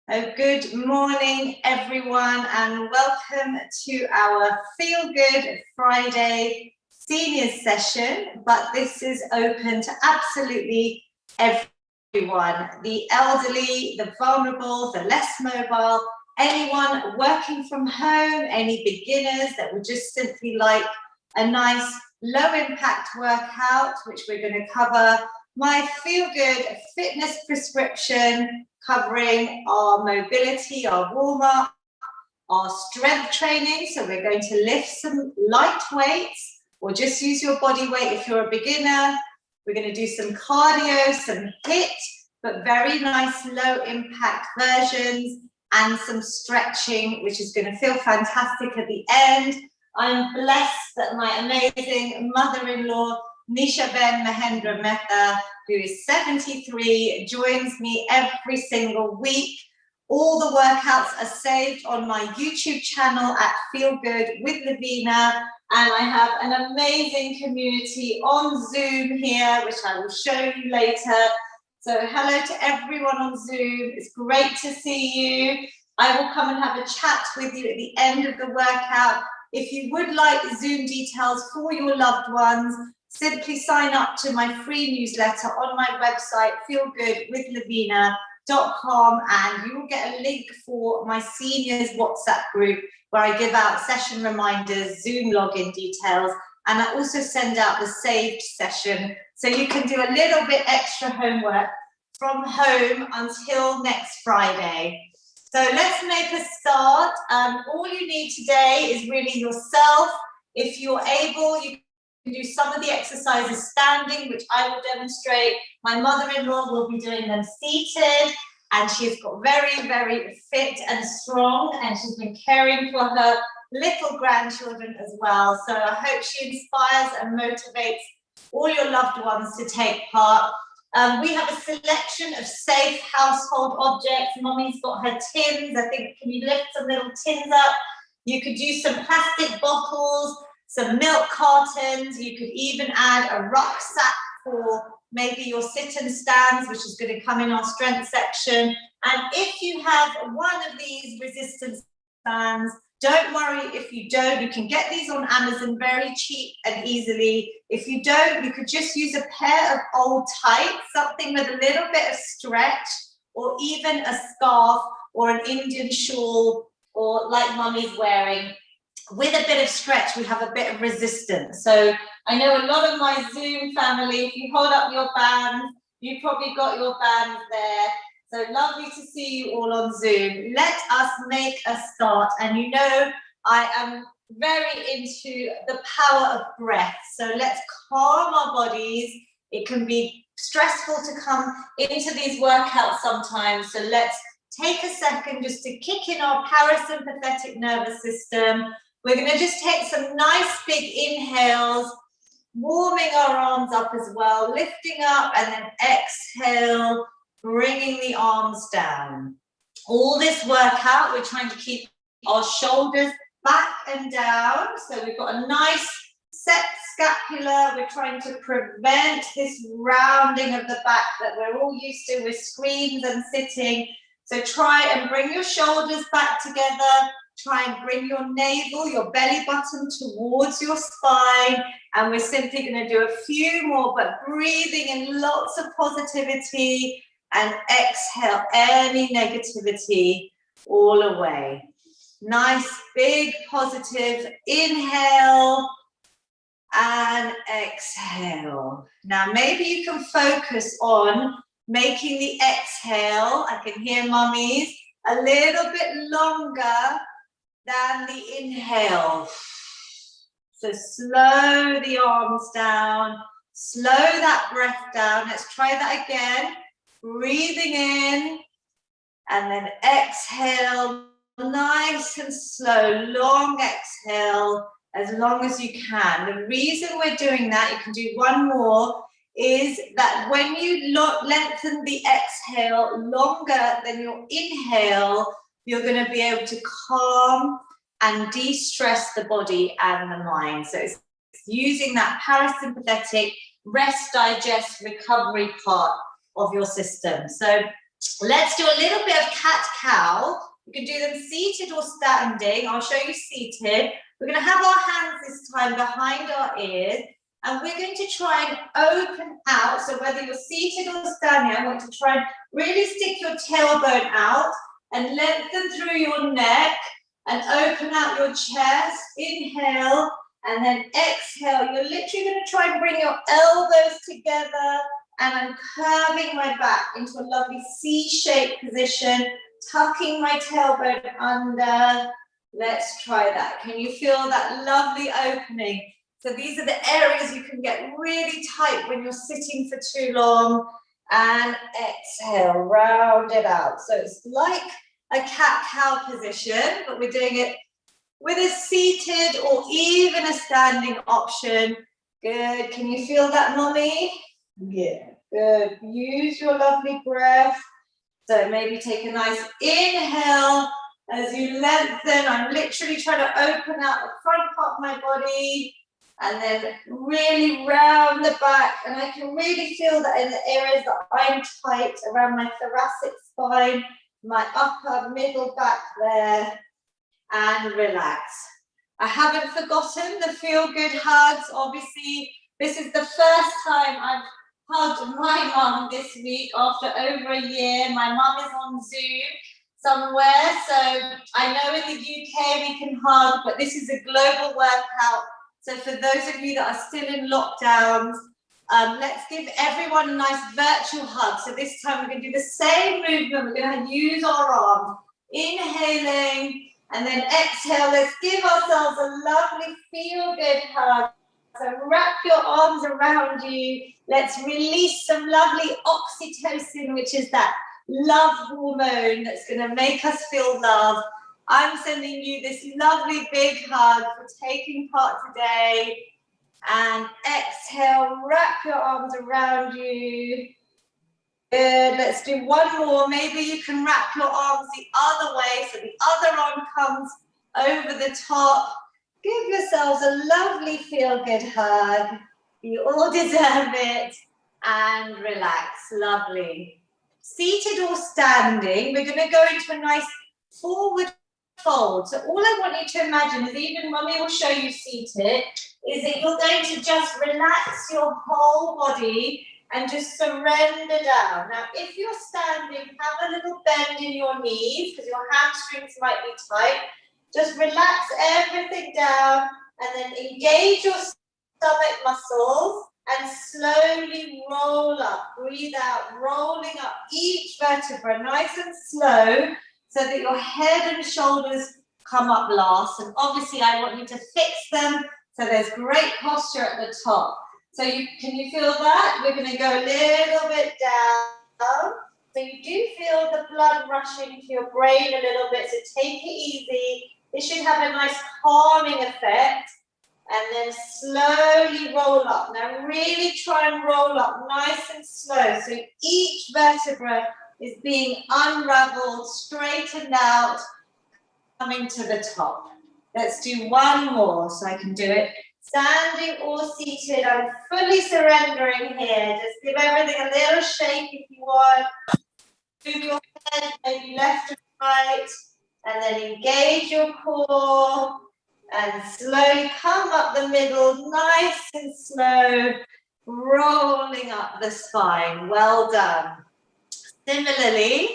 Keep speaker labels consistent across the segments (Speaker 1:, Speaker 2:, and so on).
Speaker 1: Good morning, everyone, and welcome to our Feel Good Friday seniors session. But this is open to absolutely everyone, the elderly, the vulnerable, the less mobile, anyone working from home, any beginners that would just simply like a nice low impact workout, which we're going to cover my Feel Good fitness prescription, covering our mobility, our warm-up, our strength training. So we're going to lift some light weights or just use your body weight if you're a beginner. We're going to do some cardio, some HIIT, but very nice low impact versions, and some stretching, which is going to feel fantastic at the end. I'm blessed that my amazing mother-in-law, Nishaben Mehta, who is 73, joins me every single week. All the workouts are saved on my YouTube channel at Feel Good with Lavina, and I have an amazing community on Zoom here, which I will show you later. So hello to everyone on Zoom. It's great to see you. I will come and have a chat with you at the end of the workout. If you would like Zoom details for your loved ones, simply sign up to my free newsletter on my website, feelgoodwithlavina.com, and you will get a link for my seniors WhatsApp group where I give out session reminders, Zoom login details, and I also send out the saved session so you can do a little bit extra homework from home until next Friday. So let's make a start. All you need today is really yourself. If you're able, you can do some of the exercises standing, which I will demonstrate. My mother-in-law will be doing them seated, and she's got very, very fit and strong, and she's been caring for her little grandchildren as well. So I hope she inspires and motivates all your loved ones to take part. We have a selection of safe household objects. Mommy's got her tins. I think, can you lift some little tins up? You could use some plastic bottles, some milk cartons. You could even add a rucksack for maybe your sit and stands, which is going to come in our strength section. And if you have one of these resistance bands, don't worry if you don't. You can get these on Amazon very cheap and easily. If you don't, you could just use a pair of old tights, something with a little bit of stretch, or even a scarf or an Indian shawl, or like Mummy's wearing. With a bit of stretch, we have a bit of resistance. So I know a lot of my Zoom family, if you hold up your bands, you've probably got your bands there. So lovely to see you all on Zoom. Let us make a start. And you know, I am very into the power of breath. So let's calm our bodies. It can be stressful to come into these workouts sometimes. So let's take a second just to kick in our parasympathetic nervous system. We're going to just take some nice big inhales, warming our arms up as well, lifting up, and then exhale, bringing the arms down. All this workout, we're trying to keep our shoulders back and down. So we've got a nice set scapula. We're trying to prevent this rounding of the back that we're all used to with screens and sitting. So try and bring your shoulders back together. Try and bring your navel, your belly button towards your spine. And we're simply going to do a few more, but breathing in lots of positivity, and exhale any negativity all away. Nice, big, positive inhale and exhale. Now, maybe you can focus on making the exhale, I can hear mummies, a little bit longer than the inhale. So slow the arms down, slow that breath down. Let's try that again. Breathing in and then exhale, nice and slow, long exhale, as long as you can. The reason we're doing that, you can do one more, is that when you lengthen the exhale longer than your inhale, you're going to be able to calm and de-stress the body and the mind. So it's using that parasympathetic rest, digest, recovery part of your system. So Let's do a little bit of cat-cow. You can do them seated or standing. I'll show you seated. We're going to have our hands this time behind our ears, and we're going to try and open out. So whether you're seated or standing, I want to try and really stick your tailbone out and lengthen through your neck and open out your chest. Inhale, and then exhale. You're literally going to try and bring your elbows together, and I'm curving my back into a lovely C-shaped position, tucking my tailbone under. Let's try that. Can you feel that lovely opening? So these are the areas you can get really tight when you're sitting for too long. And exhale, round it out. So it's like a cat-cow position, but we're doing it with a seated or even a standing option. Good. Can you feel that, mommy? Yeah, good. Use your lovely breath. So maybe take a nice inhale as you lengthen. I'm literally trying to open out the front part of my body and then really round the back. And I can really feel that in the areas that I'm tight around my thoracic spine, my upper middle back there, and relax. I haven't forgotten the feel-good hugs. Obviously, this is the first time I've hugged my mum this week after over a year. My mum is on Zoom somewhere, so I know in the UK we can hug, but this is a global workout. So for those of you that are still in lockdowns, let's give everyone a nice virtual hug. So this time we're going to do the same movement. We're going to use our arms. Inhaling and then exhale. Let's give ourselves a lovely feel-good hug. So wrap your arms around you. Let's release some lovely oxytocin, which is that love hormone that's going to make us feel love. I'm sending you this lovely big hug for taking part today. And exhale, wrap your arms around you. Good, let's do one more. Maybe you can wrap your arms the other way, so the other arm comes over the top. Give yourselves a lovely feel-good hug. You all deserve it. And relax, lovely. Seated or standing, we're going to go into a nice forward fold. So all I want you to imagine is, even Mummy will show you seated, is that you're going to just relax your whole body and just surrender down. Now, if you're standing, have a little bend in your knees because your hamstrings might be tight. Just relax everything down and then engage your stomach muscles and slowly roll up. Breathe out, rolling up each vertebra nice and slow so that your head and shoulders come up last. And obviously, I want you to fix them so there's great posture at the top. So can you feel that? We're going to go a little bit down. So you do feel the blood rushing to your brain a little bit, so take it easy. This should have a nice calming effect. And then slowly roll up. Now really try and roll up nice and slow. So each vertebra is being unraveled, straightened out, coming to the top. Let's do one more so I can do it. Standing or seated, I'm fully surrendering here. Just give everything a little shake if you want. Move your head, maybe left or right, and then engage your core. And slowly come up the middle, nice and slow, rolling up the spine. Well done. Similarly,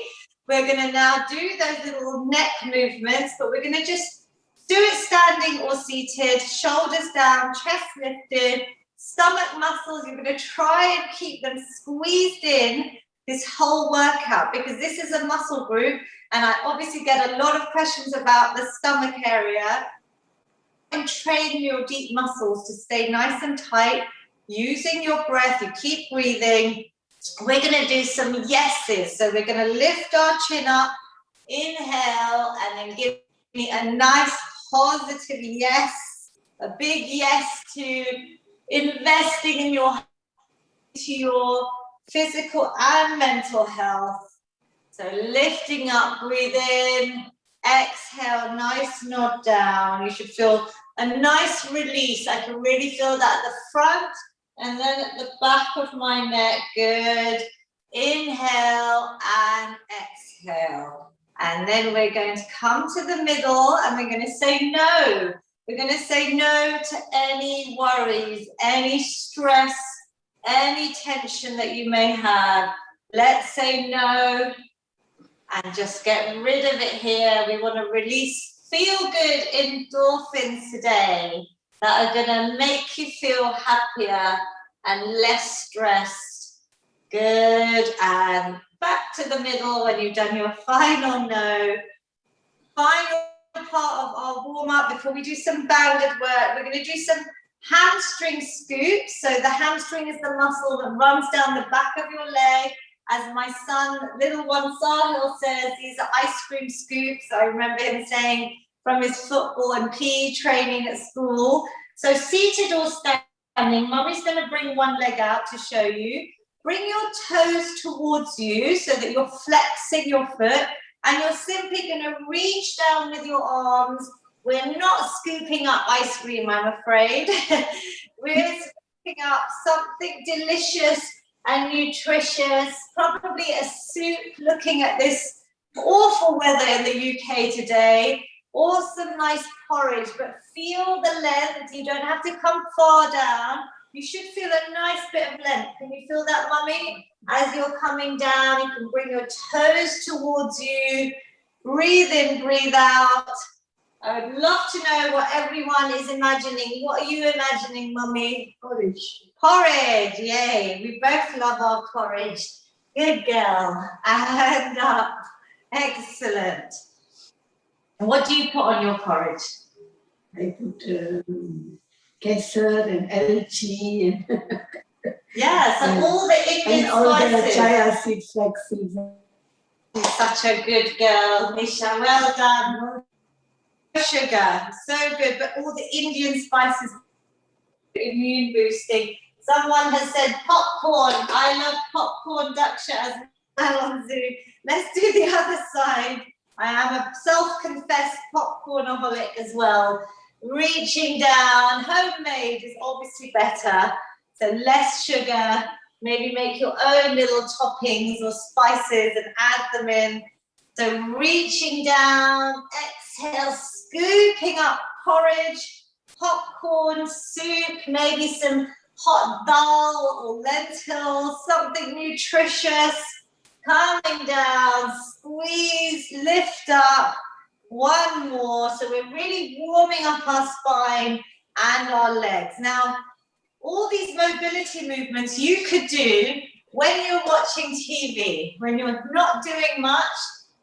Speaker 1: we're going to now do those little neck movements, but we're going to just do it standing or seated, shoulders down, chest lifted, stomach muscles. You're going to try and keep them squeezed in this whole workout because this is a muscle group, and I obviously get a lot of questions about the stomach area. And train your deep muscles to stay nice and tight using your breath. You keep breathing. We're going to do some yeses. So we're going to lift our chin up, inhale, and then give me a nice positive yes, a big yes to investing in your physical and mental health. So lifting up, breathe in, exhale, nice nod down. You should feel a nice release. I can really feel that at the front and then at the back of my neck. Good. Inhale and exhale. And then we're going to come to the middle and we're going to say no. We're going to say no to any worries, any stress, any tension that you may have. Let's say no and just get rid of it here. We want to release feel-good endorphins today that are going to make you feel happier and less stressed. Good, and back to the middle when you've done your final no. Final part of our warm-up before we do some bounded work. We're going to do some hamstring scoops. So the hamstring is the muscle that runs down the back of your leg. As my son, little one Sahil says, these are ice cream scoops. I remember him saying from his football and PE training at school. So seated or standing, Mummy's going to bring one leg out to show you. Bring your toes towards you so that you're flexing your foot, and you're simply going to reach down with your arms. We're not scooping up ice cream, I'm afraid. We're scooping up something delicious and nutritious, probably a soup, looking at this awful weather in the UK today, or some nice porridge, but feel the length. You don't have to come far down. You should feel a nice bit of length. Can you feel that, Mummy? As you're coming down, you can bring your toes towards you. Breathe in, breathe out. I would love to know what everyone is imagining. What are you imagining, Mummy?
Speaker 2: Porridge.
Speaker 1: Porridge, yay. We both love our porridge. Good girl. And up. Excellent. And what do you put on your porridge?
Speaker 2: I put kesar and elchi and
Speaker 1: yeah, so all the Indian
Speaker 2: and all
Speaker 1: spices.
Speaker 2: the chia seeds, flax seeds.
Speaker 1: Such a good girl, Nisha. Well done. Sugar, so good, but all the Indian spices, immune boosting. Someone has said popcorn. I love popcorn, Daksha, as well on Zoom. Let's do the other side. I am a self-confessed popcornaholic as well. Reaching down, homemade is obviously better. So less sugar, maybe make your own little toppings or spices and add them in. So reaching down, exhale, scooping up porridge, popcorn, soup, maybe some hot dal or lentils, something nutritious. Coming down, squeeze, lift up. One more. So we're really warming up our spine and our legs. Now, all these mobility movements you could do when you're watching TV, when you're not doing much.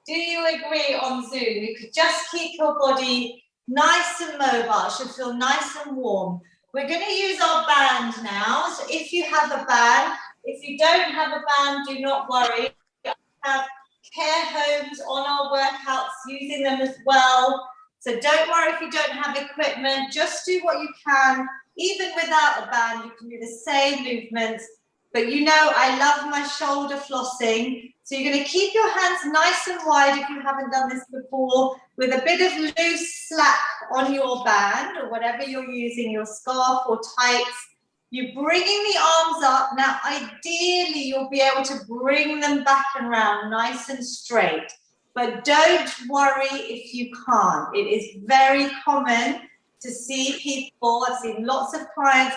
Speaker 1: Do you agree on Zoom? You could just keep your body nice and mobile. It should feel nice and warm. We're going to use our band now. So if you have a band, if you don't have a band, do not worry. We have care homes on our workouts using them as well. So don't worry if you don't have equipment. Just do what you can. Even without a band, you can do the same movements. But you know, I love my shoulder flossing. So you're going to keep your hands nice and wide if you haven't done this before, with a bit of loose slack on your band or whatever you're using, your scarf or tights. You're bringing the arms up. Now, ideally, you'll be able to bring them back and round nice and straight. But don't worry if you can't. It is very common to see people, I've seen lots of clients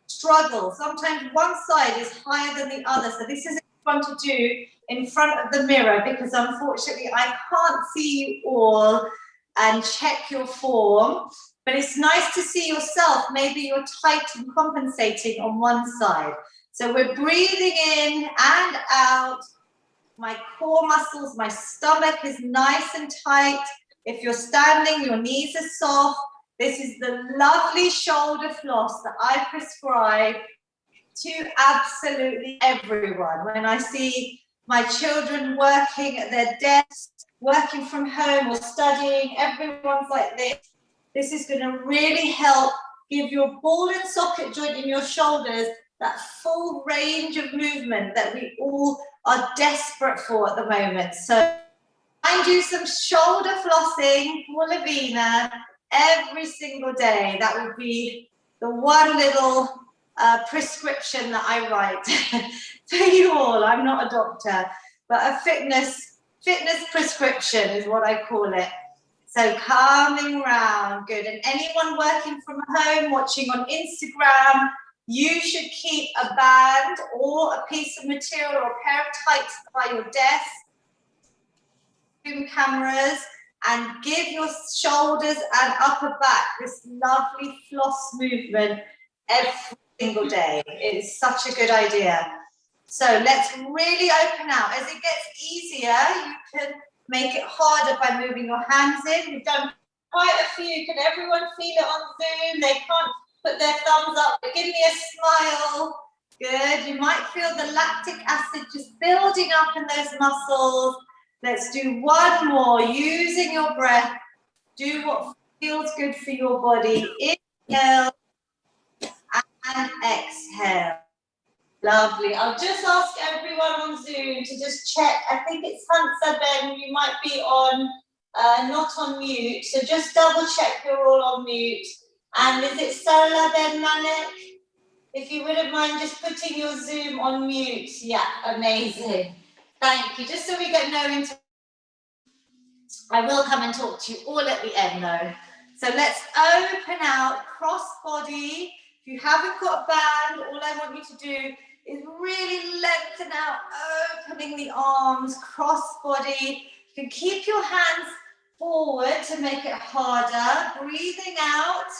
Speaker 1: struggle. Sometimes one side is higher than the other. So this is fun to do in front of the mirror, because unfortunately I can't see you all and check your form, but it's nice to see yourself. Maybe you're tight and compensating on one side. So we're breathing in and out. My core muscles, my stomach is nice and tight. If you're standing, your knees are soft. This is the lovely shoulder floss that I prescribe to absolutely everyone. When I see my children working at their desks, working from home or studying, everyone's like this. This is going to really help give your ball and socket joint in your shoulders that full range of movement that we all are desperate for at the moment. So I do some shoulder flossing for Lavina every single day. That would be the one little prescription that I write for you all. I'm not a doctor, but a fitness prescription is what I call it. So calming round, good. And anyone working from home, watching on Instagram, you should keep a band or a piece of material or a pair of tights by your desk, cameras, and give your shoulders and upper back this lovely floss movement every single day. It is such a good idea. So let's really open out. As it gets easier, you can make it harder by moving your hands in. We've done quite a few. Can everyone feel it on Zoom? They can't put their thumbs up, but give me a smile. Good. You might feel the lactic acid just building up in those muscles. Let's do one more, using your breath. Do what feels good for your body. Inhale and exhale. Lovely. I'll just ask everyone on Zoom to just check. I think it's Ben. You might be on, not on mute. So just double check you're all on mute. And is it Ben Manek? If you wouldn't mind just putting your Zoom on mute. Yeah, amazing. Thank you. Just so we get no interruption. I will come and talk to you all at the end though. So let's open out cross body. If you haven't got a band, all I want you to do is really lengthen out, opening the arms, cross body. You can keep your hands forward to make it harder. Breathing out,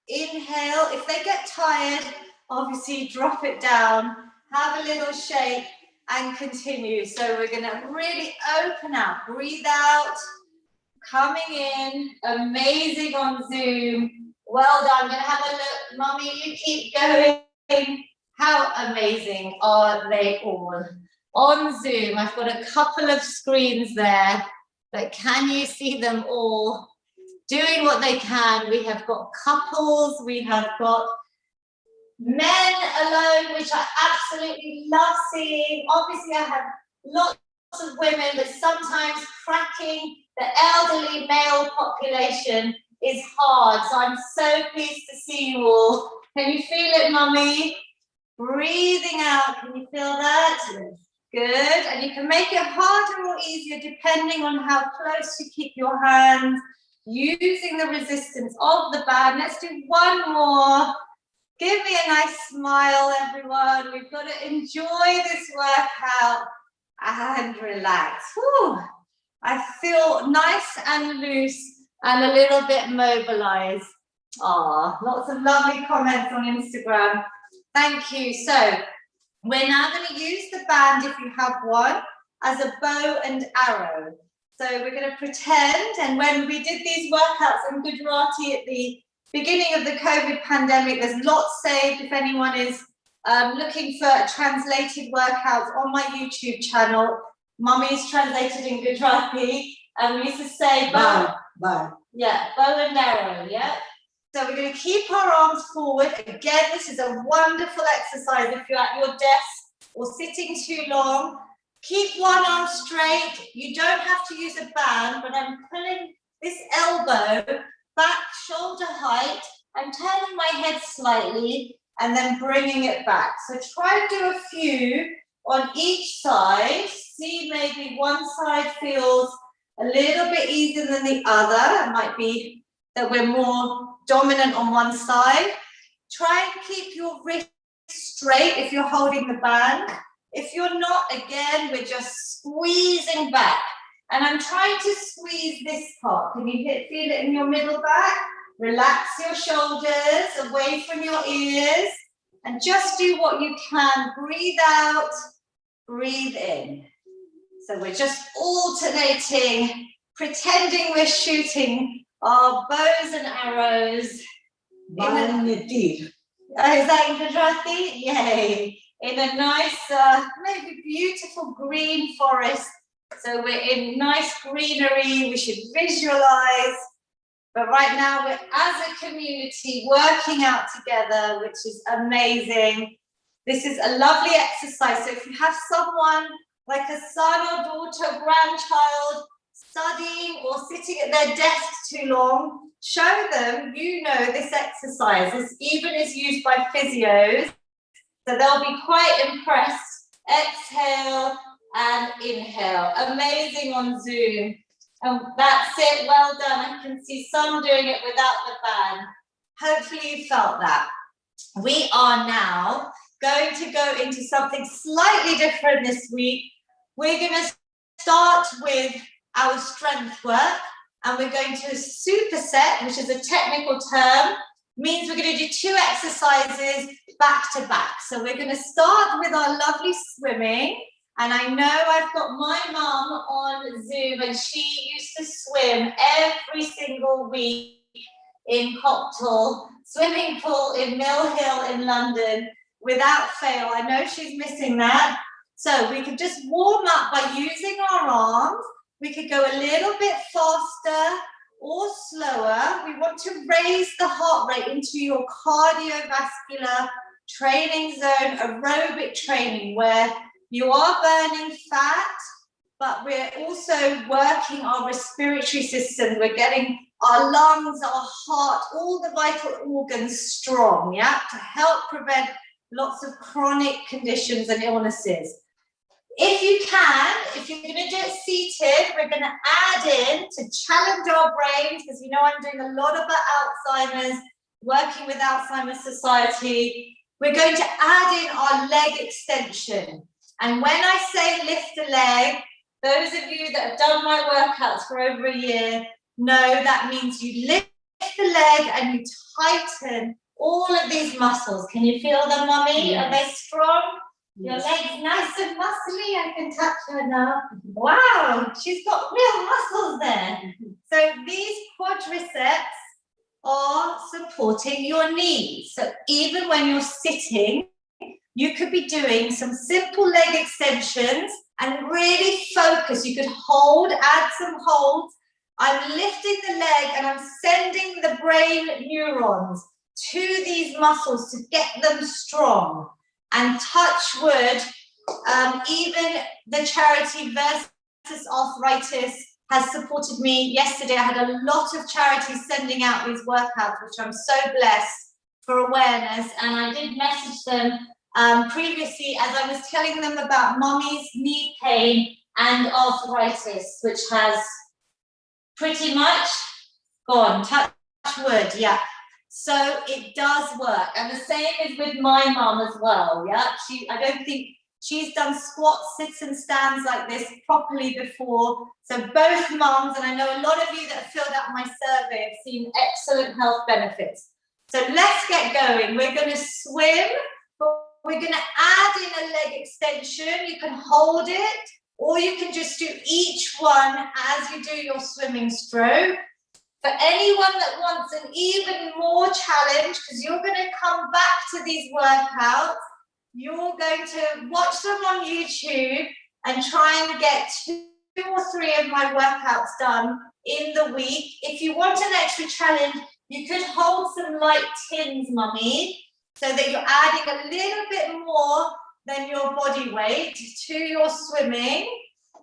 Speaker 1: inhale. If they get tired, obviously drop it down, have a little shake and continue. So we're gonna really open out, breathe out, coming in, amazing on Zoom. Well done, I'm gonna have a look. Mummy, you keep going. How amazing are they all? On Zoom, I've got a couple of screens there, but can you see them all doing what they can? We have got couples, we have got men alone, which I absolutely love seeing. Obviously, I have lots of women, but sometimes cracking the elderly male population is hard. So I'm so pleased to see you all. Can you feel it, Mummy? Breathing out, can you feel that? Good, and you can make it harder or easier depending on how close you keep your hands, using the resistance of the band. Let's do one more. Give me a nice smile, everyone. We've got to enjoy this workout and relax. Whew. I feel nice and loose and a little bit mobilized. Ah, lots of lovely comments on Instagram. Thank you. So we're now going to use the band, if you have one, as a bow and arrow. So we're going to pretend, and when we did these workouts in Gujarati at the beginning of the COVID pandemic, there's lots saved if anyone is looking for translated workouts on my YouTube channel. Mummy's translated in Gujarati, and we used to say bow. Yeah, bow and arrow, yeah. So we're going to keep our arms forward. Again, this is a wonderful exercise if you're at your desk or sitting too long. Keep one arm straight. You don't have to use a band, but I'm pulling this elbow back, shoulder height. I'm turning my head slightly and then bringing it back. So try and do a few on each side. See, maybe one side feels a little bit easier than the other. It might be that we're more dominant on one side. Try and keep your wrist straight if you're holding the band. If you're not, again, we're just squeezing back. And I'm trying to squeeze this part. Can you feel it in your middle back? Relax your shoulders away from your ears. And just do what you can. Breathe out, breathe in. So we're just alternating, pretending we're shooting our bows and arrows. Is that in Gujarati? Yay. In a nice, maybe beautiful green forest. So we're in nice greenery, we should visualize. But right now we're as a community working out together, which is amazing. This is a lovely exercise. So if you have someone like a son or daughter, grandchild, studying or sitting at their desk too long, show them, you know, this exercise. This even is used by physios. So they'll be quite impressed. Exhale and inhale. Amazing on Zoom. And that's it, well done. I can see some doing it without the band. Hopefully you felt that. We are now going to go into something slightly different this week. We're going to start with our strength work, and we're going to superset, which is a technical term, means we're going to do 2 exercises back to back. So we're going to start with our lovely swimming. And I know I've got my mum on Zoom, and she used to swim every single week in Copthall swimming pool in Mill Hill in London without fail. I know she's missing that. So we could just warm up by using our arms. We could go a little bit faster or slower. We want to raise the heart rate into your cardiovascular training zone, aerobic training, where you are burning fat, but we're also working our respiratory system. We're getting our lungs, our heart, all the vital organs strong, yeah, to help prevent lots of chronic conditions and illnesses. If you can, if you're going to do it seated, we're going to add in to challenge our brains, because you know I'm doing a lot about Alzheimer's, working with Alzheimer's Society. We're going to add in our leg extension. And when I say lift a leg, those of you that have done my workouts for over a year know that means you lift the leg and you tighten all of these muscles. Can you feel them, Mummy? Yes. Are they strong? Yes. Your leg's nice and muscly. I can touch her now. Wow, she's got real muscles there. So these quadriceps are supporting your knees. So even when you're sitting, you could be doing some simple leg extensions and really focus. You could hold, add some holds. I'm lifting the leg and I'm sending the brain neurons to these muscles to get them strong. And touch wood, even the charity versus arthritis has supported me. Yesterday, I had a lot of charities sending out these workouts, which I'm so blessed for awareness. And I did message them previously as I was telling them about Mummy's knee pain and arthritis, which has pretty much gone. Touch wood, yeah. So it does work, and the same is with my mum as well. Yeah, I don't think she's done squats, sits and stands like this properly before. So both mums, and I know a lot of you that have filled out my survey have seen excellent health benefits. So let's get going. We're going to swim, but we're going to add in a leg extension. You can hold it, or you can just do each one as you do your swimming stroke. For anyone that wants an even more challenge, because you're going to come back to these workouts, you're going to watch them on YouTube and try and get 2 or 3 of my workouts done in the week. If you want an extra challenge, you could hold some light tins, Mummy, so that you're adding a little bit more than your body weight to your swimming.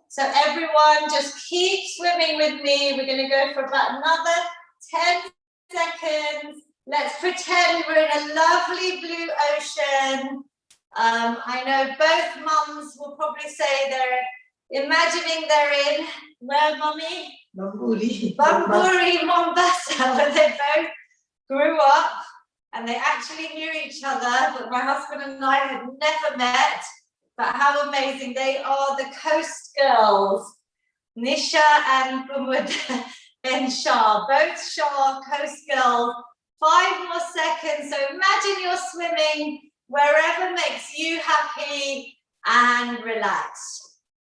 Speaker 1: So everyone just keep swimming with me. We're going to go for about another 10 seconds. Let's pretend we're in a lovely blue ocean. I know both mums will probably say they're imagining they're in, where, Mummy? Bamburi, Mombasa, where they both grew up and they actually knew each other, but my husband and I had never met. But how amazing. They are the coast girls, Nisha and Bumud Ben Shah, both Shah coast girls. 5 more seconds. So imagine you're swimming wherever makes you happy and relaxed.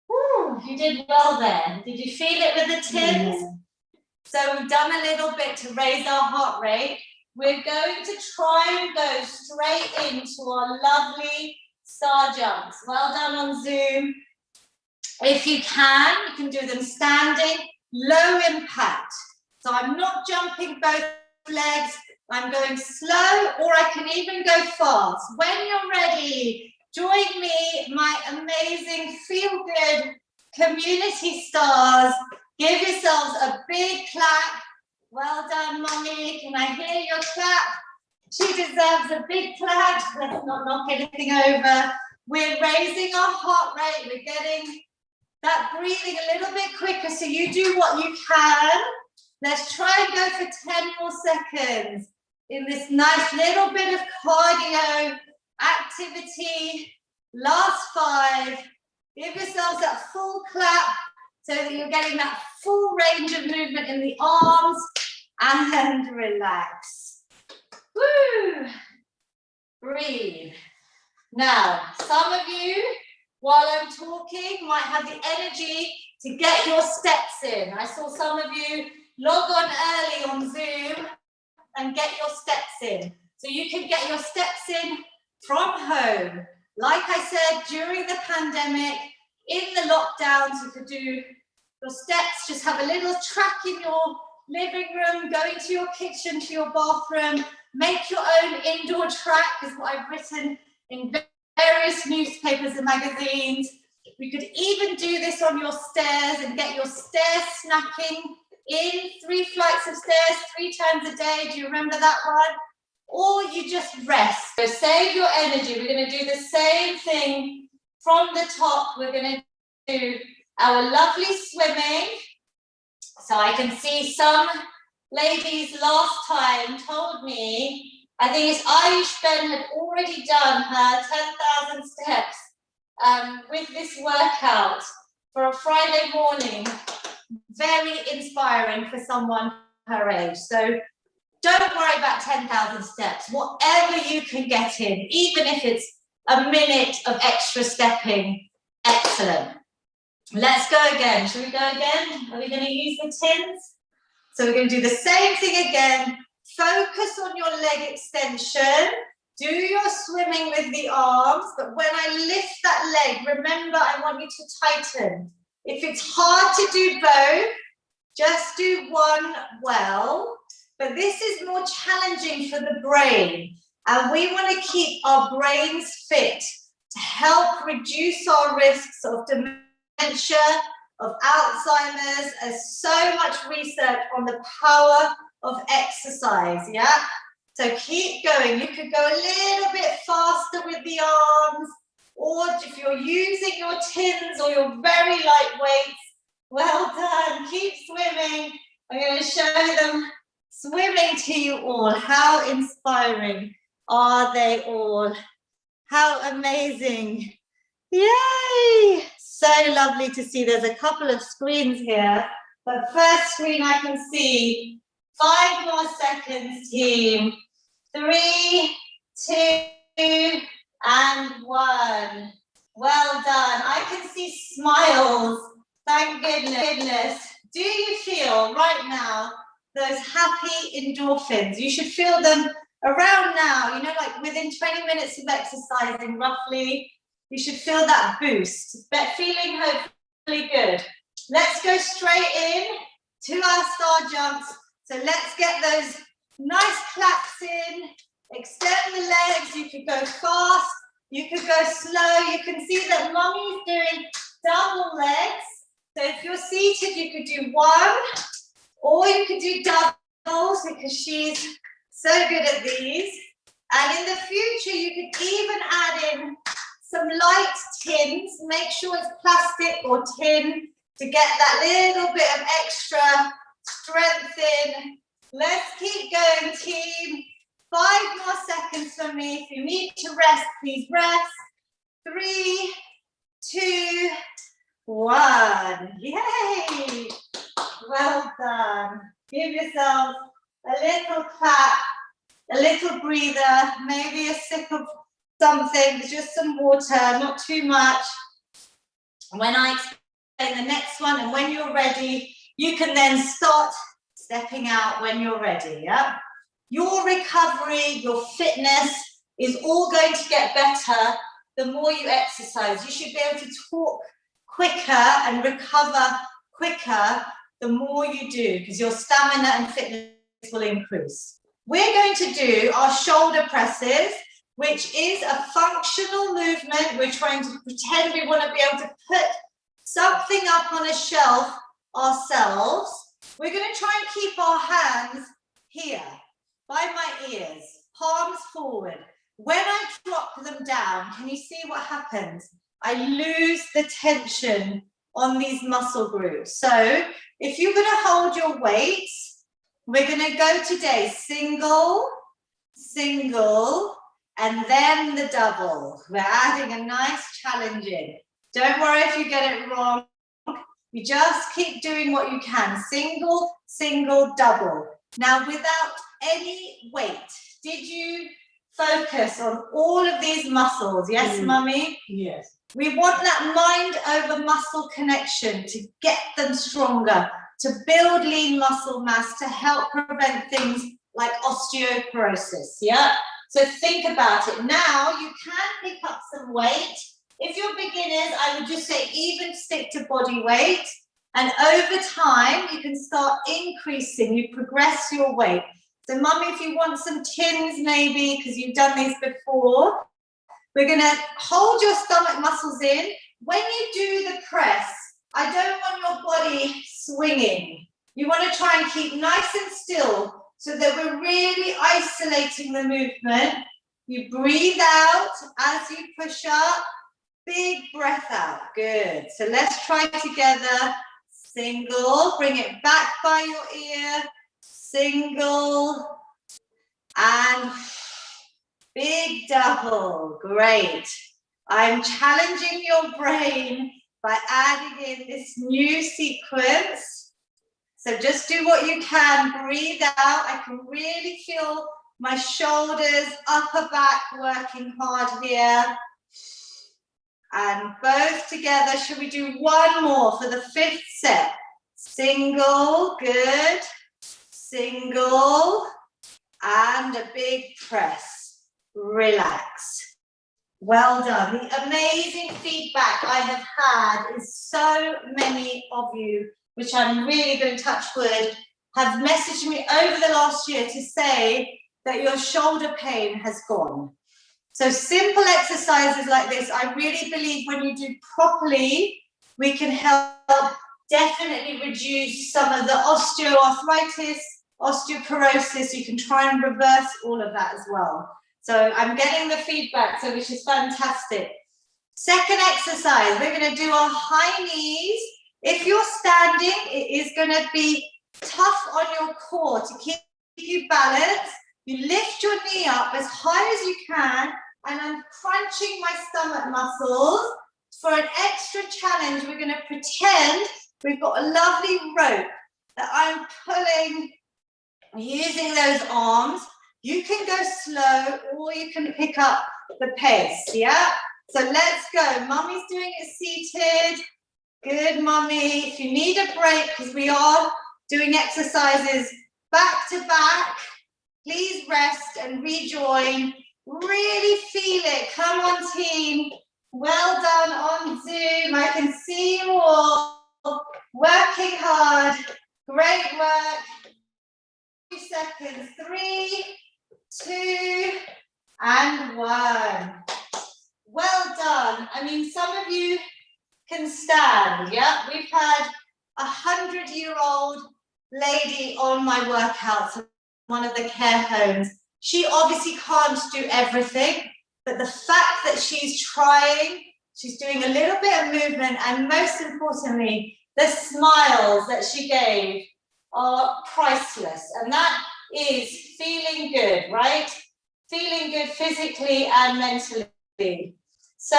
Speaker 1: Woo, you did well there. Did you feel it with the tins? Yeah. So we've done a little bit to raise our heart rate. We're going to try and go straight into our lovely star jumps. Well done on Zoom. If you can do them standing, low impact. So I'm not jumping both legs. I'm going slow, or I can even go fast. When you're ready, join me, my amazing Feel Good community stars. Give yourselves a big clap. Well done, Mummy. Can I hear your clap? She deserves a big clap. Let's not knock anything over. We're raising our heart rate. We're getting that breathing a little bit quicker. So you do what you can. Let's try and go for 10 more seconds in this nice little bit of cardio activity. Last 5. Give yourselves that full clap so that you're getting that full range of movement in the arms, and relax. Woo! Breathe. Now, some of you, while I'm talking, might have the energy to get your steps in. I saw some of you log on early on Zoom and get your steps in. So you can get your steps in from home. Like I said, during the pandemic, in the lockdowns, you could do your steps, just have a little track in your living room, go into your kitchen, to your bathroom, make your own indoor track, is what I've written in various newspapers and magazines. We could even do this on your stairs and get your stairs snacking in 3 flights of stairs 3 times a day. Do you remember that one? Or you just rest. So save your energy. We're going to do the same thing from the top. We're going to do our lovely swimming. So I can see some ladies last time told me, I think it's Ayush Ben had already done her 10,000 steps with this workout for a Friday morning. Very inspiring for someone her age. So don't worry about 10,000 steps. Whatever you can get in, even if it's a minute of extra stepping, excellent. Let's go again. Shall we go again? Are we going to use the tins? So we're going to do the same thing again. Focus on your leg extension. Do your swimming with the arms, but when I lift that leg, remember, I want you to tighten. If it's hard to do both, just do one well. But this is more challenging for the brain. And we want to keep our brains fit to help reduce our risks of dementia, of Alzheimer's. There's so much research on the power of exercise, yeah? So keep going. You could go a little bit faster with the arms, or if you're using your tins or your very light weights, well done. Keep swimming. I'm going to show them swimming to you all. How inspiring are they all? How amazing. Yay! So lovely to see. There's a couple of screens here, but first screen I can see. 5 more seconds, team. 3, 2, and 1. Well done. I can see smiles. Thank goodness. Do you feel right now those happy endorphins? You should feel them around now, you know, like within 20 minutes of exercising roughly, you should feel that boost, but feeling hopefully good. Let's go straight in to our star jumps. So let's get those nice claps in, extend the legs. You could go fast, you could go slow. You can see that Mummy's doing double legs. So if you're seated, you could do 1, or you could do doubles because she's so good at these. And in the future, you could even add in some light tins. Make sure it's plastic or tin to get that little bit of extra strength in. Let's keep going, team. 5 more seconds for me. If you need to rest, please rest. 3, 2, 1. Yay! Well done. Give yourself a little clap, a little breather, maybe a sip of something, just some water, not too much. When I explain the next one and when you're ready, you can then start stepping out when you're ready, yeah? Your recovery, your fitness is all going to get better the more you exercise. You should be able to talk quicker and recover quicker the more you do, because your stamina and fitness will increase. We're going to do our shoulder presses, which is a functional movement. We're trying to pretend we want to be able to put something up on a shelf ourselves. We're going to try and keep our hands here by my ears. palms forward. When I drop them down, can you see what happens? I lose the tension on these muscle groups. So if you're going to hold your weight, we're going to go today single, single, and then the double. We're adding a nice challenge in. Don't worry if you get it wrong. You just keep doing what you can. Single, single, double. Now, without any weight, did you focus on all of these muscles? Yes, Mummy?
Speaker 2: Yes.
Speaker 1: We want that mind over muscle connection to get them stronger, to build lean muscle mass, to help prevent things like osteoporosis, yeah? So think about it. Now you can pick up some weight. If you're beginners, I would just say even stick to body weight. And over time, you can start increasing, you progress your weight. So Mummy, if you want some tins maybe, because you've done these before, we're gonna hold your stomach muscles in. When you do the press, I don't want your body swinging. You want to try and keep nice and still so that we're really isolating the movement. You breathe out as you push up. Big breath out. Good. So let's try together. Single. Bring it back by your ear. Single. And big double. Great. I'm challenging your brain by adding in this new sequence. So just do what you can. Breathe out. I can really feel my shoulders, upper back working hard here. And both together. Should we do one more for the 5th set? Single. Good. Single. And a big press. Relax. Well done. The amazing feedback I have had is so many of you, which I'm really going to touch wood, have messaged me over the last year to say that your shoulder pain has gone. So simple exercises like this, I really believe when you do properly, we can help definitely reduce some of the osteoarthritis, osteoporosis. You can try and reverse all of that as well. So I'm getting the feedback, so which is fantastic. Second exercise, we're going to do our high knees. If you're standing, it is going to be tough on your core to keep you balanced. You lift your knee up as high as you can, and I'm crunching my stomach muscles. For an extra challenge, we're going to pretend we've got a lovely rope that I'm pulling using those arms. You can go slow or you can pick up the pace, yeah? So let's go. Mummy's doing it seated. Good, Mummy. If you need a break, because we are doing exercises back to back, please rest and rejoin. Really feel it. Come on, team. Well done on Zoom. I can see you all working hard. Great work. 2 seconds. 3, 2, and 1. Well done. I mean, some of you can stand, yeah? We've had a 100-year-old lady on my workouts at one of the care homes. She obviously can't do everything, but the fact that she's trying, she's doing a little bit of movement, and most importantly, the smiles that she gave are priceless. And that is feeling good, right? Feeling good physically and mentally. So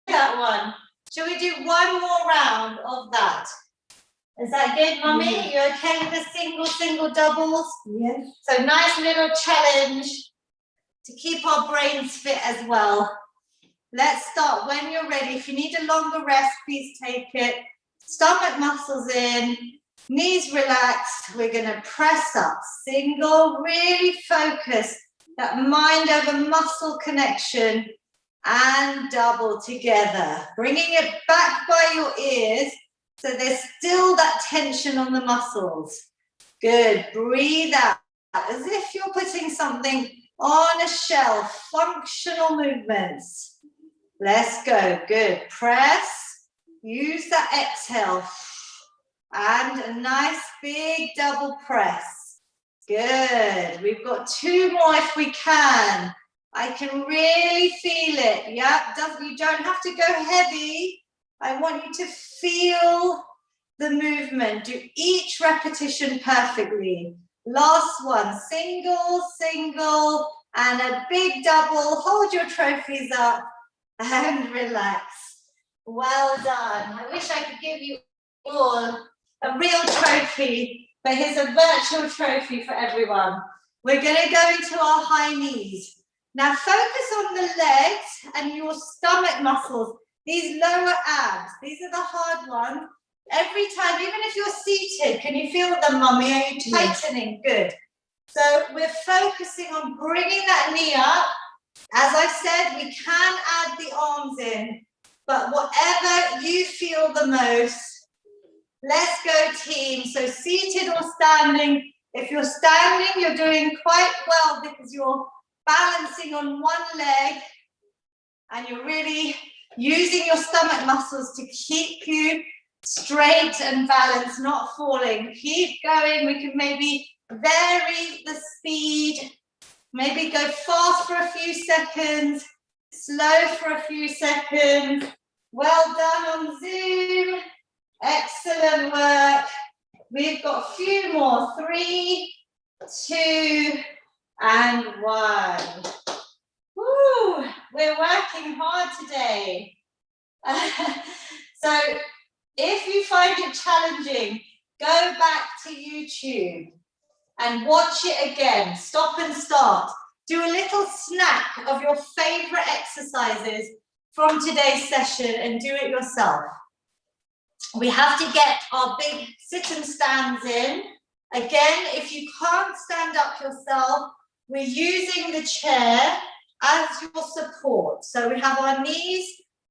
Speaker 1: that one. Shall we do one more round of that? Is that good, Mummy?
Speaker 2: Yeah.
Speaker 1: You okay with the single, doubles?
Speaker 2: Yes.
Speaker 1: So nice little challenge to keep our brains fit as well. Let's start when you're ready. If you need a longer rest, please take it. Stomach muscles in, knees relaxed. We're going to press up. Single, really focus that mind over muscle connection, and double together. Bringing it back by your ears so there's still that tension on the muscles. Good. Breathe out as if you're putting something on a shelf. Functional movements. Let's go. Good. Press. Use that exhale. And a nice big double press. Good. We've got 2 more if we can. I can really feel it. Yeah, you don't have to go heavy. I want you to feel the movement. Do each repetition perfectly. Last one, single, single, and a big double. Hold your trophies up and relax. Well done. I wish I could give you all a real trophy, but here's a virtual trophy for everyone. We're going to go into our high knees. Now focus on the legs and your stomach muscles, these lower abs. These are the hard ones. Every time, even if you're seated, can you feel them, Mummy? Are you tightening? Good. So we're focusing on bringing that knee up. As I said, we can add the arms in, but whatever you feel the most. Let's go, team. So seated or standing. If you're standing, you're doing quite well because you're balancing on one leg and you're really using your stomach muscles to keep you straight and balanced, not falling. Keep going. We can maybe vary the speed, maybe go fast for a few seconds, slow for a few seconds. Well done on Zoom. Excellent work. We've got a few more. 3, 2, and 1. Woo, we're working hard today. So if you find it challenging, go back to YouTube and watch it again. Stop and start. Do a little snack of your favorite exercises from today's session and do it yourself. We have to get our big sit and stands in. Again, if you can't stand up yourself, we're using the chair as your support. So we have our knees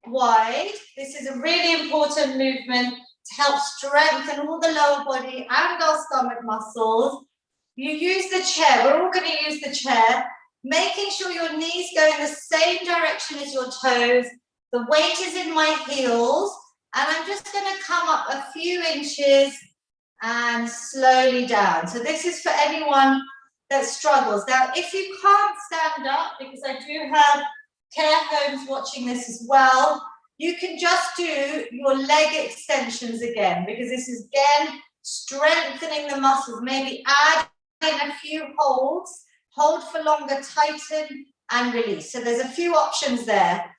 Speaker 1: wide. This is a really important movement to help strengthen all the lower body and our stomach muscles. You use the chair. We're all going to use the chair, making sure your knees go in the same direction as your toes. The weight is in my heels. And I'm just going to come up a few inches and slowly down. So this is for anyone that struggles. Now, if you can't stand up, because I do have care homes watching this as well, you can just do your leg extensions again, because this is, again, strengthening the muscles. Maybe add in a few holds, hold for longer, tighten and release. So there's a few options there.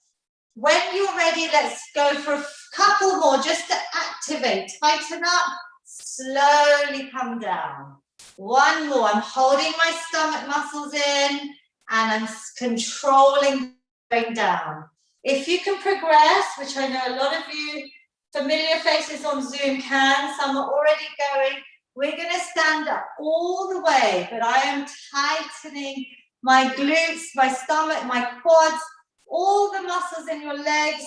Speaker 1: When you're ready, let's go for a couple more just to activate. Tighten up, slowly come down. One more. I'm holding my stomach muscles in and I'm controlling going down. If you can progress, which I know a lot of you familiar faces on Zoom can, some are already going, we're going to stand up all the way, but I am tightening my glutes, my stomach, my quads, all the muscles in your legs,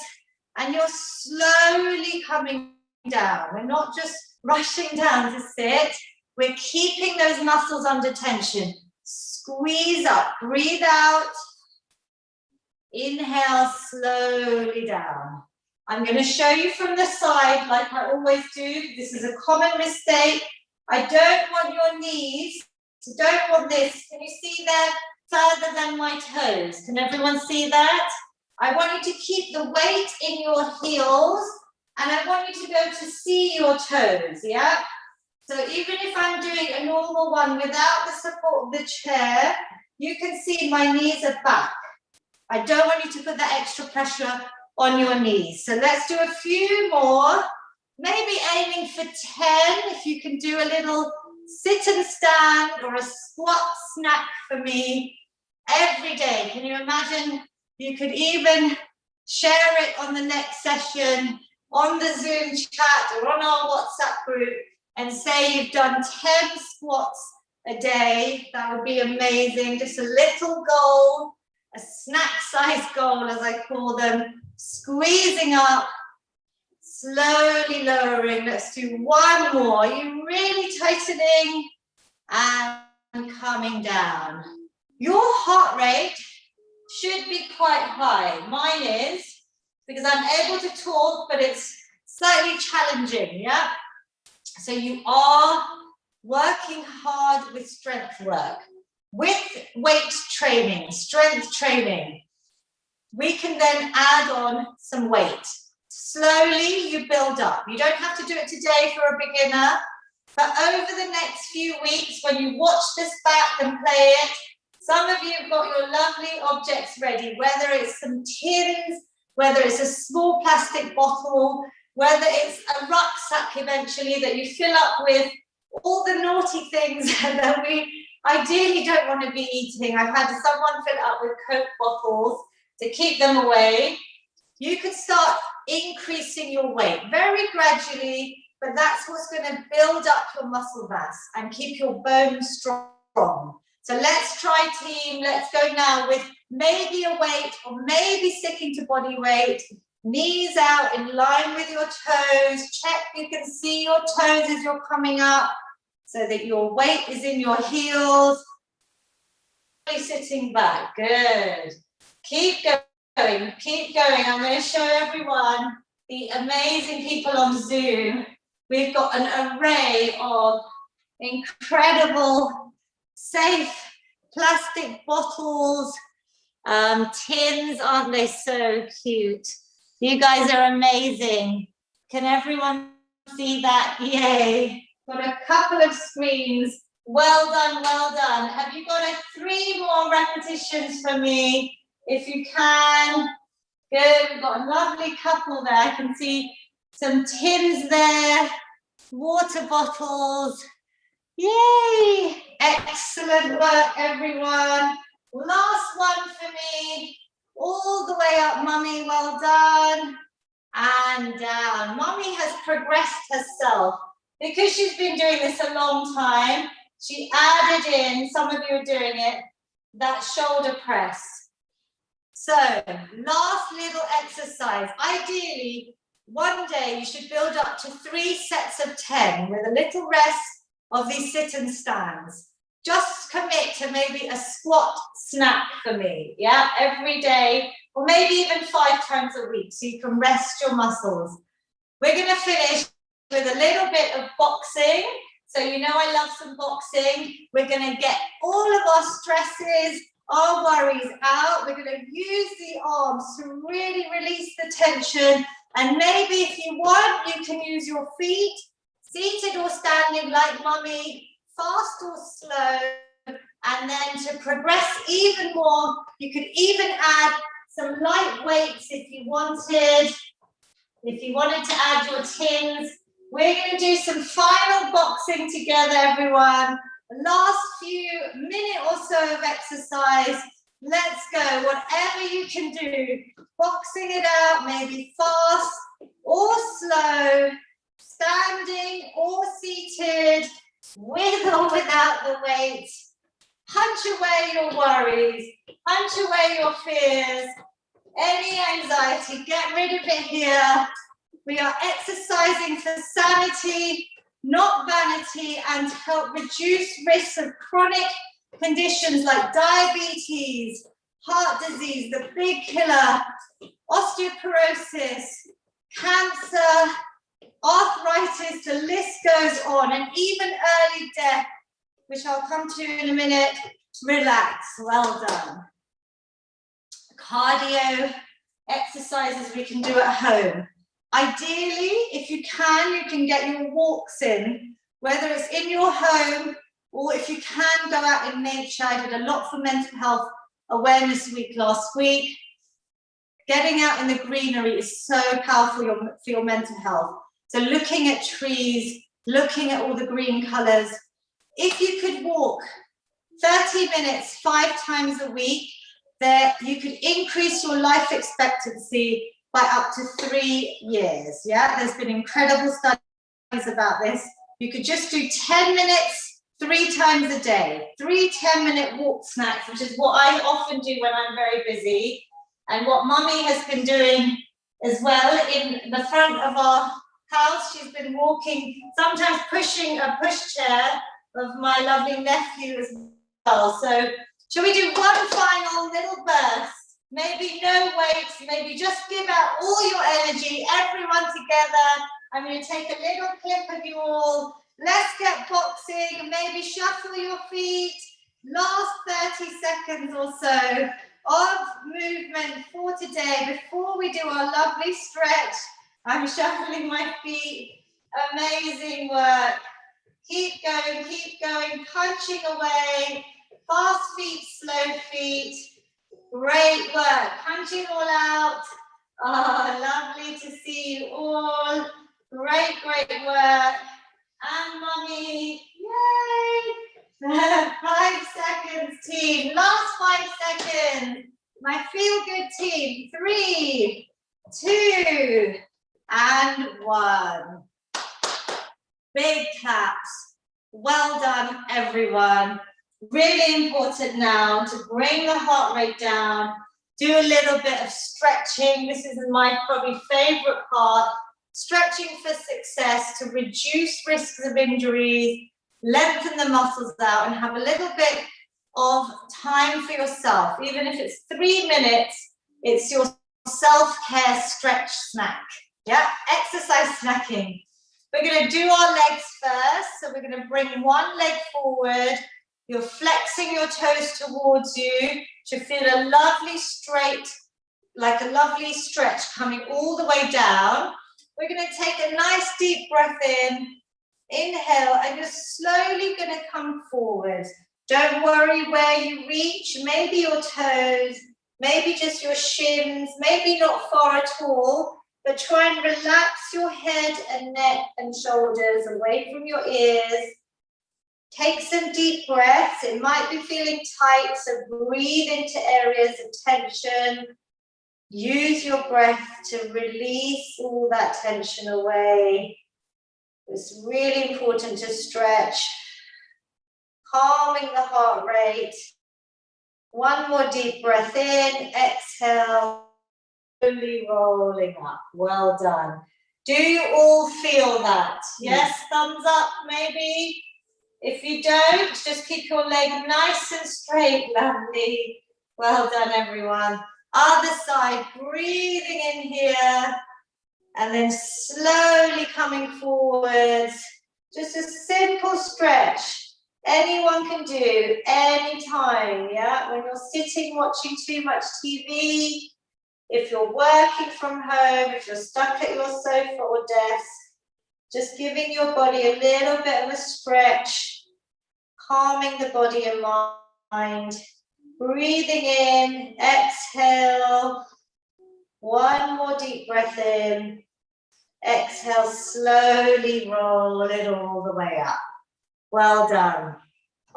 Speaker 1: and you're slowly coming down. We're not just rushing down to sit. We're keeping those muscles under tension. Squeeze up, breathe out. Inhale, slowly down. I'm going to show you from the side like I always do. This is a common mistake. I don't want your knees, don't want this. Can you see that? Further than my toes. Can everyone see that? I want you to keep the weight in your heels and I want you to go to see your toes, yeah? So even if I'm doing a normal one without the support of the chair, you can see my knees are back. I don't want you to put that extra pressure on your knees. So let's do a few more, maybe aiming for 10, if you can do a little sit and stand or a squat snack for me every day. Can you imagine? You could even share it on the next session, on the Zoom chat or on our WhatsApp group and say you've done 10 squats a day. That would be amazing. Just a little goal, a snack size goal as I call them, squeezing up, slowly lowering. Let's do one more. Are you really tightening and coming down? Your heart rate should be quite high. Mine is, because I'm able to talk, but it's slightly challenging, yeah? So you are working hard with strength work, with weight training, strength training. We can then add on some weight. Slowly you build up. You don't have to do it today for a beginner, but over the next few weeks, when you watch this back and play it, some of you have got your lovely objects ready, whether it's some tins, whether it's a small plastic bottle, whether it's a rucksack eventually that you fill up with all the naughty things that we ideally don't want to be eating. I've had someone fill it up with Coke bottles to keep them away. You could start increasing your weight very gradually, but that's what's going to build up your muscle mass and keep your bones strong. So let's try, team. Let's go now with maybe a weight or maybe sticking to body weight. Knees out in line with your toes. Check you can see your toes as you're coming up so that your weight is in your heels. Sitting back. Good. Keep going. Keep going. I'm going to show everyone the amazing people on Zoom. We've got an array of incredible, safe plastic bottles, tins. Aren't they so cute? You guys are amazing. Can everyone see that? Yay. Got a couple of screens. Well done, well done. Have you got 3 more repetitions for me? If you can. Good, we've got a lovely couple there. I can see some tins there, water bottles. Yay! Excellent work, everyone. Last one for me. All the way up, Mummy, well done. And down. Mummy has progressed herself. Because she's been doing this a long time, she added in, some of you are doing it, that shoulder press. So, last little exercise. Ideally, one day you should build up to 3 sets of 10 with a little rest of these sit and stands. Just commit to maybe a squat snack for me, yeah, every day, or maybe even 5 times a week so you can rest your muscles. We're going to finish with a little bit of boxing. So you know I love some boxing. We're going to get all of our stresses, our worries out. We're going to use the arms to really release the tension. And maybe if you want, you can use your feet, seated or standing like Mummy, fast or slow. And then to progress even more, you could even add some light weights if you wanted. If you wanted to add your tins. We're going to do some final boxing together, everyone. The last few minutes or so of exercise. Let's go. Whatever you can do. Boxing it out, maybe fast or slow. Standing or seated. With or without the weight. Punch away your worries. Punch away your fears. Any anxiety, get rid of it here. We are exercising for sanity, not vanity, and to help reduce risks of chronic conditions like diabetes, heart disease, the big killer, osteoporosis, cancer, arthritis, the list goes on, and even early death, which I'll come to in a minute. Relax, well done. Cardio exercises we can do at home. Ideally, if you can get your walks in, whether it's in your home or if you can go out in nature. I did a lot for Mental Health Awareness Week last week. Getting out in the greenery is so powerful for your mental health. So looking at trees, looking at all the green colours. If you could walk 30 minutes 5 times a week, there you could increase your life expectancy by up to 3 years. Yeah, there's been incredible studies about this. You could just do 10 minutes 3 times a day, 3 10-minute walk snacks, which is what I often do when I'm very busy, and what Mummy has been doing as well in the front of our house. She's been walking, sometimes pushing a pushchair of my lovely nephew as well. So shall we do one final little burst? Maybe no weights, maybe just give out all your energy, everyone together. I'm going to take a little clip of you all. Let's get boxing. Maybe shuffle your feet. Last 30 seconds or so of movement for today. Before we do our lovely stretch, I'm shuffling my feet. Amazing work. Keep going, punching away. Fast feet, slow feet. Great work. Punching all out. Oh, lovely to see you all. Great work. And mummy. Yay! 5 seconds, team. Last 5 seconds. My feel good team. 3, 2, and 1. Big claps. Well done, everyone. Really important now to bring the heart rate down. Do a little bit of stretching. This is my probably favorite part. Stretching for success to reduce risks of injuries, lengthen the muscles out, and have a little bit of time for yourself. Even if it's 3 minutes, it's your self-care stretch snack. Yeah, exercise snacking. We're going to do our legs first. So we're going to bring one leg forward. You're flexing your toes towards you to feel a lovely straight, like a lovely stretch coming all the way down. We're going to take a nice deep breath in. Inhale, and you're slowly going to come forward. Don't worry where you reach, maybe your toes, maybe just your shins, maybe not far at all, but try and relax your head and neck and shoulders away from your ears. Take some deep breaths. It might be feeling tight, so breathe into areas of tension. Use your breath to release all that tension away. It's really important to stretch, calming the heart rate. One more deep breath in, exhale, slowly rolling up. Well done. Do you all feel that? Yes, thumbs up maybe. If you don't, just keep your leg nice and straight, lovely. Well done, everyone. Other side, breathing in here. And then slowly coming forwards. Just a simple stretch. Anyone can do, anytime, yeah? When you're sitting watching too much TV, if you're working from home, if you're stuck at your sofa or desk, just giving your body a little bit of a stretch, calming the body and mind. Breathing in, exhale. One more deep breath in. Exhale, slowly roll it all the way up. Well done.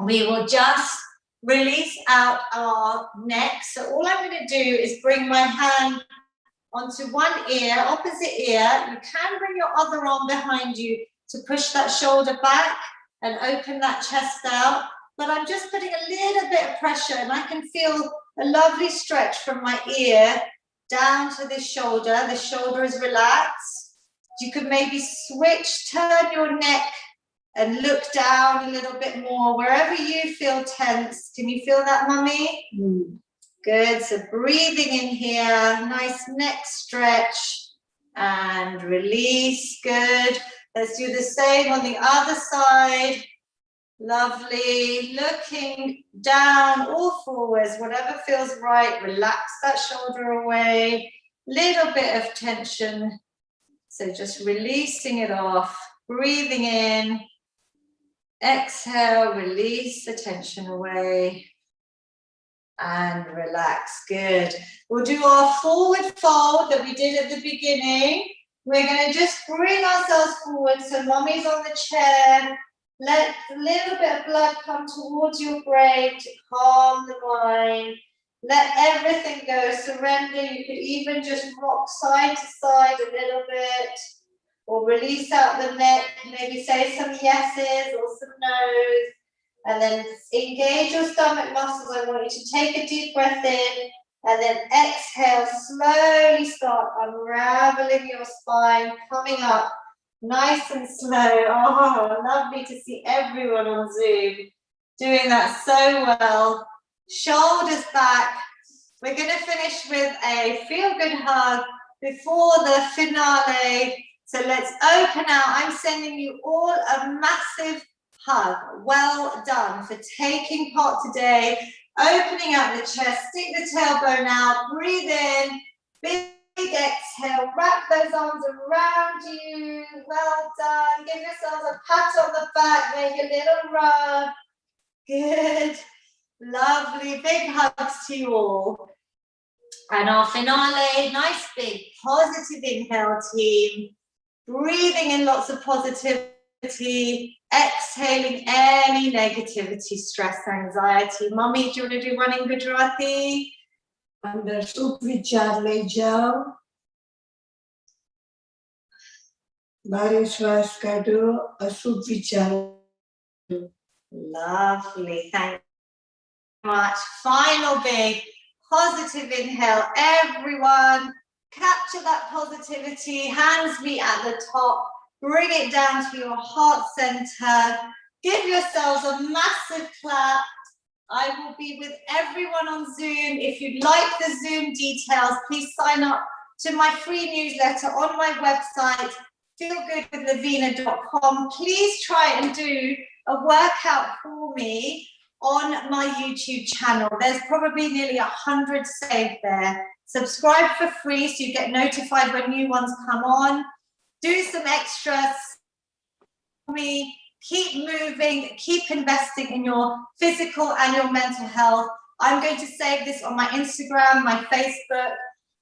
Speaker 1: We will just release out our neck. So all I'm going to do is bring my hand onto one ear, opposite ear. You can bring your other arm behind you to push that shoulder back and open that chest out. But I'm just putting a little bit of pressure, and I can feel a lovely stretch from my ear down to the shoulder. The shoulder is relaxed. You could maybe switch, turn your neck and look down a little bit more, wherever you feel tense. Can you feel that, mummy? Good, so breathing in here, nice neck stretch and release, good. Let's do the same on the other side. Lovely, looking down or forwards, whatever feels right. Relax that shoulder away, little bit of tension. So just releasing it off, breathing in, exhale, release the tension away and relax, good. We'll do our forward fold that we did at the beginning. We're going to just bring ourselves forward, so mummy's on the chair. Let a little bit of blood come towards your brain to calm the mind. Let everything go, surrender. You could even just rock side to side a little bit, or release out the neck, maybe say some yeses or some no's, and then engage your stomach muscles. I want you to take a deep breath in, and then exhale, slowly start unraveling your spine, coming up nice and slow. Oh, lovely to see everyone on Zoom doing that so well. Shoulders back. We're going to finish with a feel-good hug before the finale. So let's open out. I'm sending you all a massive hug. Well done for taking part today. Opening out the chest, stick the tailbone out, breathe in, big exhale, wrap those arms around you. Well done. Give yourselves a pat on the back, make a little rub. Good. Lovely. Big hugs to you all. And our finale, nice big positive inhale, team. Breathing in lots of positivity, exhaling any negativity, stress, anxiety. Mummy, do you want to do running Gujarati?
Speaker 2: अंदर सुख विचार ले जाओ, बाहर श्वास काटो, अशुभ विचार.
Speaker 1: Lovely, thank you much. Final big positive inhale, everyone. Capture that positivity, hands meet at the top, bring it down to your heart center. Give yourselves a massive clap. I will be with everyone on Zoom. If you'd like the Zoom details, please sign up to my free newsletter on my website, feelgoodwithlavina.com. Please try and do a workout for me on my YouTube channel. There's probably nearly 100 saved there. Subscribe for free so you get notified when new ones come on. Do some extras for me. Keep moving, keep investing in your physical and your mental health. I'm going to save this on my Instagram, my Facebook,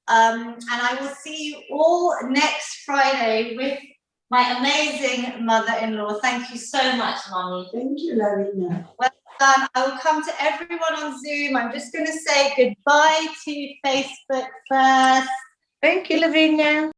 Speaker 1: and I will see you all next Friday with my amazing mother-in-law. Thank you so much, Mommy.
Speaker 2: Thank you, Lavina.
Speaker 1: Well done. I will come to everyone on Zoom. I'm just going to say goodbye to Facebook first.
Speaker 3: Thank you, Lavina.